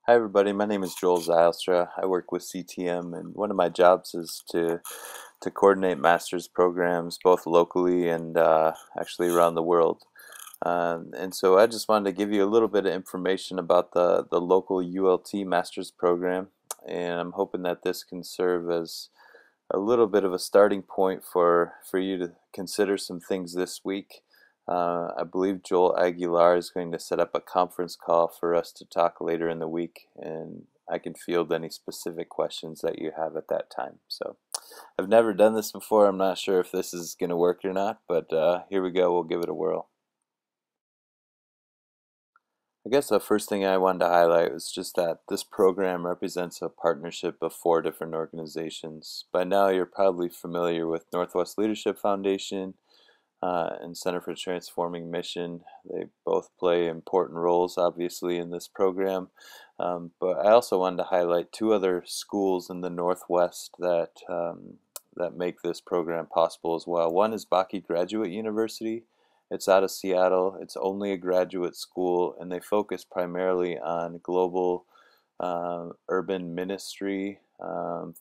Hi everybody, my name is Joel Zylstra. I work with CTM, and one of my jobs is to coordinate master's programs both locally and actually around the world. And so I just wanted to give you a little bit of information about the local ULT master's program, and I'm hoping that this can serve as a little bit of a starting point for you to consider some things this week. I believe Joel Aguilar is going to set up a conference call for us to talk later in the week, and I can field any specific questions that you have at that time. So I've never done this before. I'm not sure if this is going to work or not, but here we go. We'll give it a whirl. I guess the first thing I wanted to highlight was just that this program represents a partnership of four different organizations. By now, you're probably familiar with Northwest Leadership Foundation and Center for Transforming Mission. They both play important roles, obviously, in this program. But I also wanted to highlight two other schools in the Northwest that make this program possible as well. One is Bakke Graduate University. It's out of Seattle. It's only a graduate school, and they focus primarily on global urban ministry,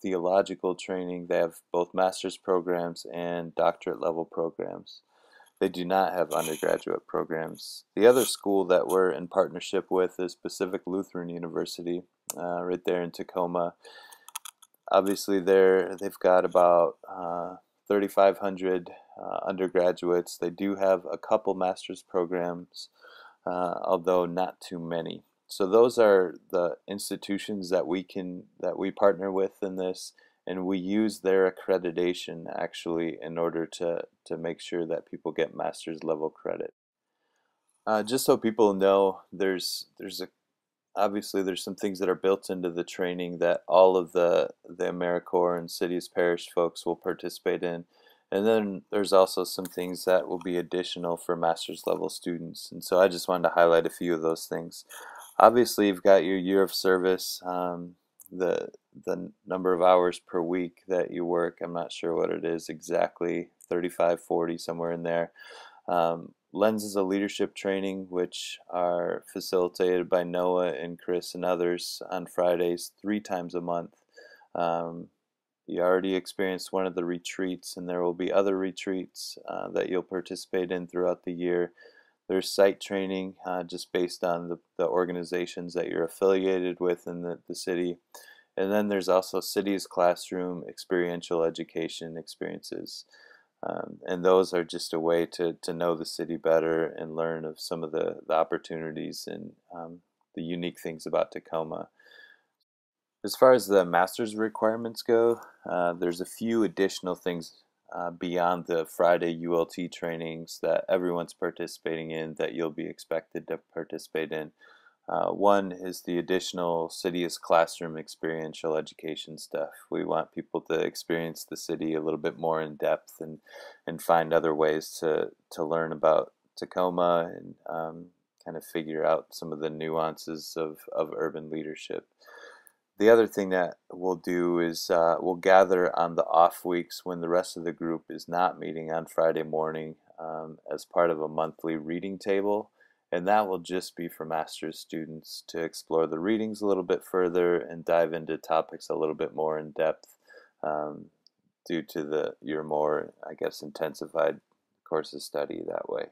theological training. They have both master's programs and doctorate level programs. They do not have undergraduate programs. The other school that we're in partnership with is Pacific Lutheran University, right there in Tacoma. Obviously, they've got about 3,500 undergraduates. They do have a couple master's programs, although not too many. So those are the institutions that we partner with in this, and we use their accreditation actually in order to make sure that people get master's level credit. Just so people know, obviously there's some things that are built into the training that all of the AmeriCorps and Cities Parish folks will participate in. And then there's also some things that will be additional for master's level students. And so I just wanted to highlight a few of those things. Obviously, you've got your year of service, the number of hours per week that you work. I'm not sure what it is exactly, 35, 40, somewhere in there. Lenses of leadership training, which are facilitated by Noah and Chris and others on Fridays, 3 times a month. Um, you already experienced one of the retreats, and there will be other retreats that you'll participate in throughout the year. There's site training just based on the organizations that you're affiliated with in the city. And then there's also Cities Classroom experiential education experiences. And those are just a way to know the city better and learn of some of the opportunities and the unique things about Tacoma. As far as the master's requirements go, there's a few additional things beyond the Friday ULT trainings that everyone's participating in that you'll be expected to participate in. One is the additional Cities Classroom experiential education stuff. We want people to experience the city a little bit more in depth and find other ways to learn about Tacoma and kind of figure out some of the nuances of urban leadership. The other thing that we'll do is we'll gather on the off weeks when the rest of the group is not meeting on Friday morning as part of a monthly reading table. And that will just be for master's students to explore the readings a little bit further and dive into topics a little bit more in depth um, due to your more, I guess, intensified course of study that way.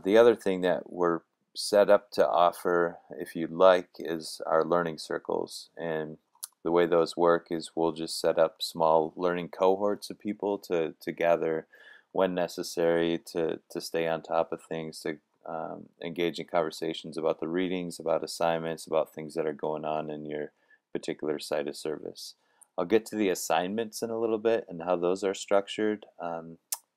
The other thing that we're set up to offer, if you'd like, is our learning circles. And the way those work is we'll just set up small learning cohorts of people to gather when necessary to stay on top of things, to engage in conversations about the readings, about assignments, about things that are going on in your particular site of service. I'll get to the assignments in a little bit and how those are structured,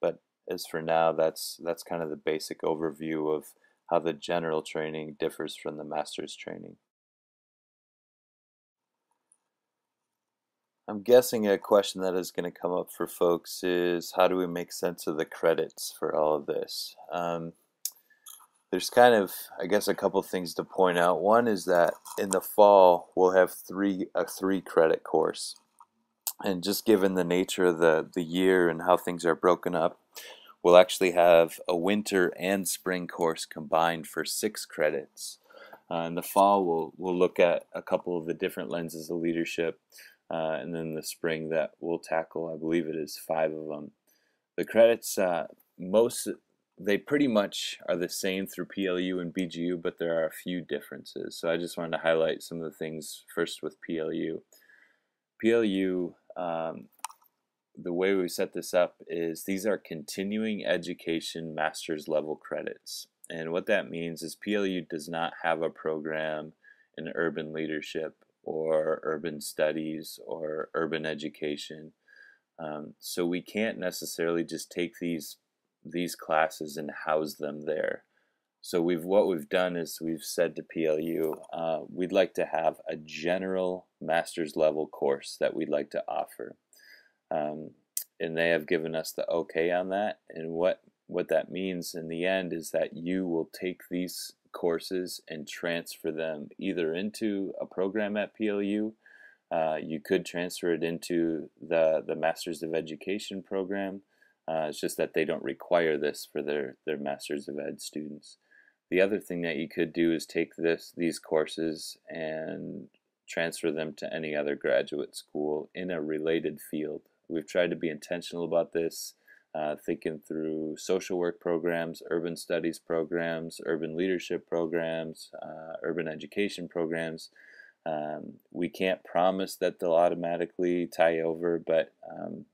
but as for now, that's kind of the basic overview of how the general training differs from the master's training. I'm guessing a question that is going to come up for folks is how do we make sense of the credits for all of this? There's kind of, I guess, a couple things to point out. One is that in the fall we'll have a 3 credit course, and just given the nature of the year and how things are broken up, we'll actually have a winter and spring course combined for 6 credits. In the fall, we'll look at a couple of the different lenses of leadership, and then the spring that we'll tackle, I believe it is 5 of them. The credits, most they pretty much are the same through PLU and BGU, but there are a few differences. So I just wanted to highlight some of the things first with PLU. PLU, the way we set this up is these are continuing education master's level credits. And what that means is PLU does not have a program in urban leadership or urban studies or urban education. So we can't necessarily just take these classes and house them there. So what we've done is we've said to PLU, we'd like to have a general master's level course that we'd like to offer. And they have given us the okay on that. And what that means in the end is that you will take these courses and transfer them either into a program at PLU. You could transfer it into the Masters of Education program. It's just that they don't require this for their Masters of Ed students. The other thing that you could do is take these courses and transfer them to any other graduate school in a related field. We've tried to be intentional about this, thinking through social work programs, urban studies programs, urban leadership programs, urban education programs. We can't promise that they'll automatically tie over, but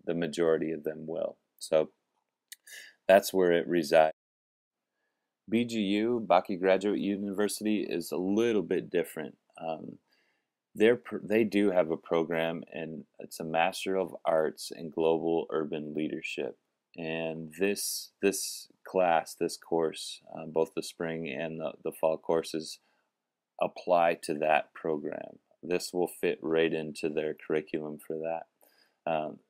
the majority of them will. So that's where it resides. BGU, Bakke Graduate University, is a little bit different. They do have a program, and it's a Master of Arts in Global Urban Leadership. And this course, both the spring and the fall courses, apply to that program. This will fit right into their curriculum for that.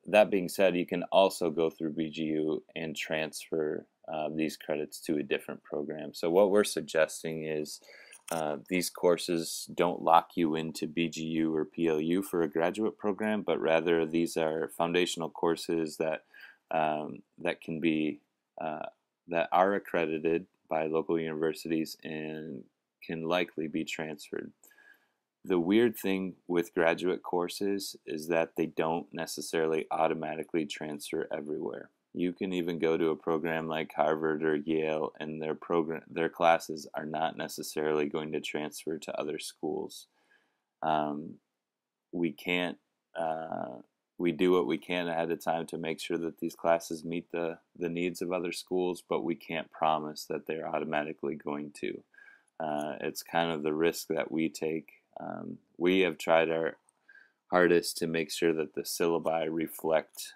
That being said, you can also go through BGU and transfer these credits to a different program. So what we're suggesting is these courses don't lock you into BGU or PLU for a graduate program, but rather these are foundational courses that can be that are accredited by local universities and can likely be transferred. The weird thing with graduate courses is that they don't necessarily automatically transfer everywhere. You can even go to a program like Harvard or Yale, and their classes are not necessarily going to transfer to other schools. We can't. We do what we can ahead of time to make sure that these classes meet the needs of other schools, but we can't promise that they're automatically going to. It's kind of the risk that we take. We have tried our hardest to make sure that the syllabi reflect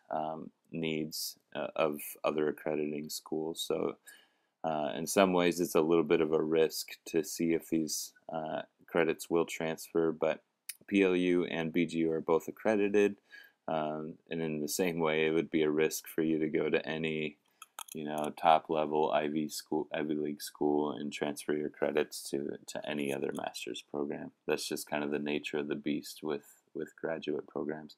needs of other accrediting schools. So in some ways it's a little bit of a risk to see if these credits will transfer, but PLU and BGU are both accredited, and in the same way it would be a risk for you to go to any top level Ivy League school and transfer your credits to any other master's program. That's just kind of the nature of the beast with graduate programs.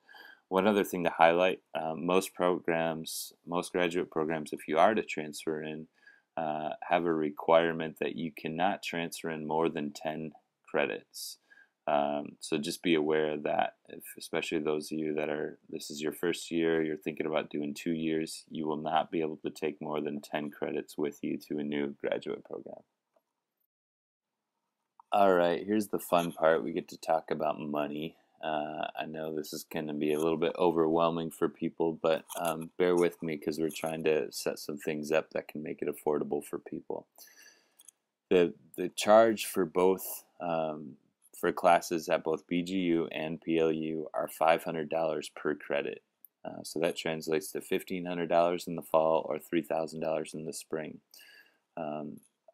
One other thing to highlight, most graduate programs, if you are to transfer in, have a requirement that you cannot transfer in more than 10 credits. So just be aware of that, especially those of you this is your first year, you're thinking about doing 2 years, you will not be able to take more than 10 credits with you to a new graduate program. All right, here's the fun part. We get to talk about money. I know this is going to be a little bit overwhelming for people, but bear with me because we're trying to set some things up that can make it affordable for people. The charge for both for classes at both BGU and PLU are $500 per credit. So that translates to $1,500 in the fall or $3,000 in the spring.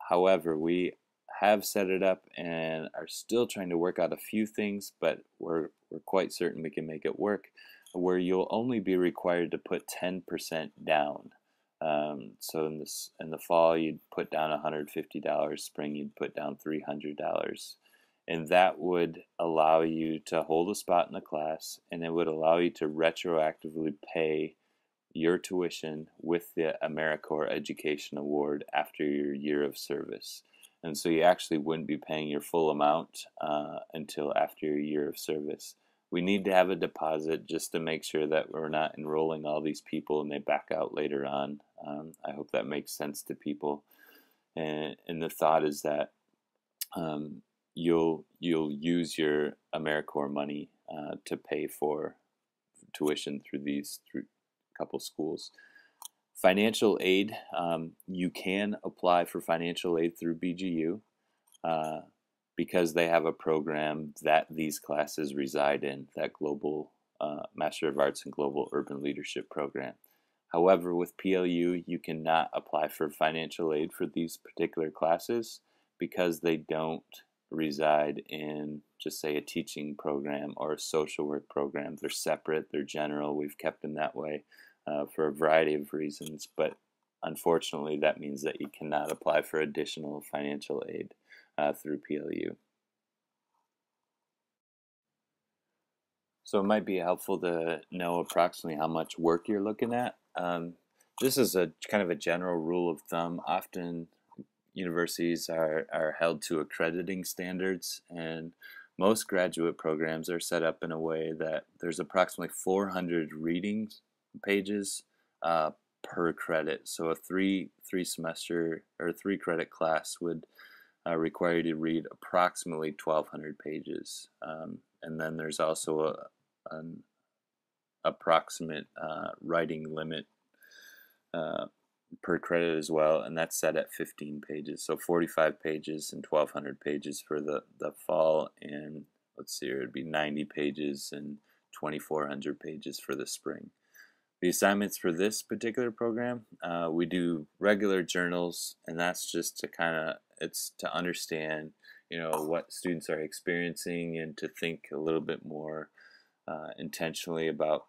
However, we have set it up and are still trying to work out a few things, but we're quite certain we can make it work, where you'll only be required to put 10% down. So in the fall you'd put down $150, spring you'd put down $300, and that would allow you to hold a spot in the class, and it would allow you to retroactively pay your tuition with the AmeriCorps Education Award after your year of service. and so you actually wouldn't be paying your full amount until after your year of service. We need to have a deposit just to make sure that we're not enrolling all these people and they back out later on. I hope that makes sense to people. And the thought is that you'll use your AmeriCorps money to pay for tuition through a couple schools. Financial aid, you can apply for financial aid through BGU because they have a program that these classes reside in, that Global Master of Arts in Global Urban Leadership program. However, with PLU, you cannot apply for financial aid for these particular classes because they don't reside in, just say, a teaching program or a social work program. They're separate, they're general, we've kept them that way for a variety of reasons, but unfortunately that means that you cannot apply for additional financial aid through PLU. So it might be helpful to know approximately how much work you're looking at. This is a kind of a general rule of thumb. Often universities are held to accrediting standards, and most graduate programs are set up in a way that there's approximately 400 reading pages per credit. So a three semester or 3 credit class would require you to read approximately 1,200 pages. And then there's also an approximate writing limit per credit as well, and that's set at 15 pages. So 45 pages and 1,200 pages for the fall, and let's see, it would be 90 pages and 2,400 pages for the spring. The assignments for this particular program, we do regular journals, and that's just to it's to understand, what students are experiencing and to think a little bit more intentionally about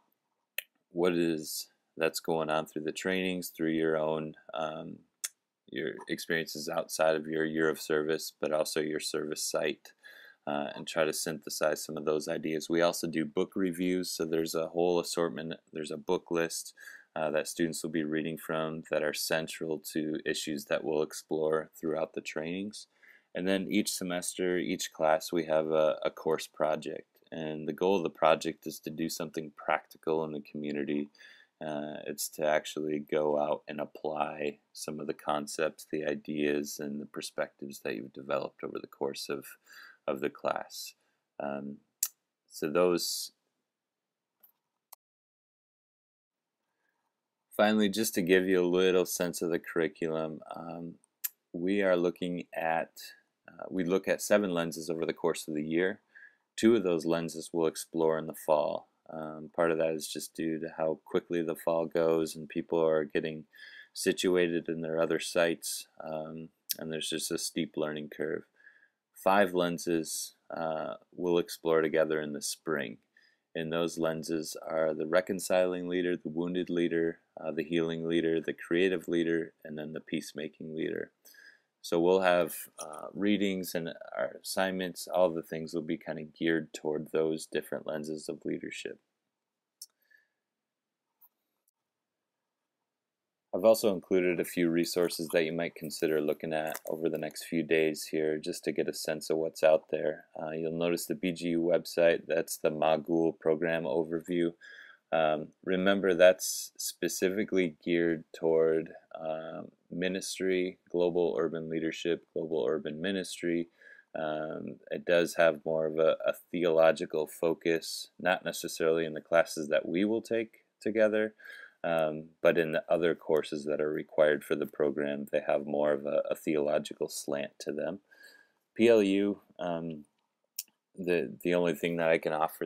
what it is that's going on through the trainings, through your own your experiences outside of your year of service, but also your service site, and try to synthesize some of those ideas. We also do book reviews, so there's a whole assortment. There's a book list that students will be reading from that are central to issues that we'll explore throughout the trainings. And then each semester, each class, we have a course project. And the goal of the project is to do something practical in the community. It's to actually go out and apply some of the concepts, the ideas, and the perspectives that you've developed over the course of the class. So those. Finally, just to give you a little sense of the curriculum, we are looking at, we look at 7 lenses over the course of the year. 2 of those lenses we'll explore in the fall. Part of that is just due to how quickly the fall goes and people are getting situated in their other sites, and there's just a steep learning curve. 5 lenses we'll explore together in the spring. And those lenses are the reconciling leader, the wounded leader, the healing leader, the creative leader, and then the peacemaking leader. So we'll have readings and our assignments, all the things will be kind of geared toward those different lenses of leadership. I've also included a few resources that you might consider looking at over the next few days here, just to get a sense of what's out there. You'll notice the BGU website, that's the MAGUL program overview. Remember, that's specifically geared toward ministry, global urban leadership, global urban ministry. It does have more of a theological focus, not necessarily in the classes that we will take together, but in the other courses that are required for the program, they have more of a theological slant to them. PLU, the only thing that I can offer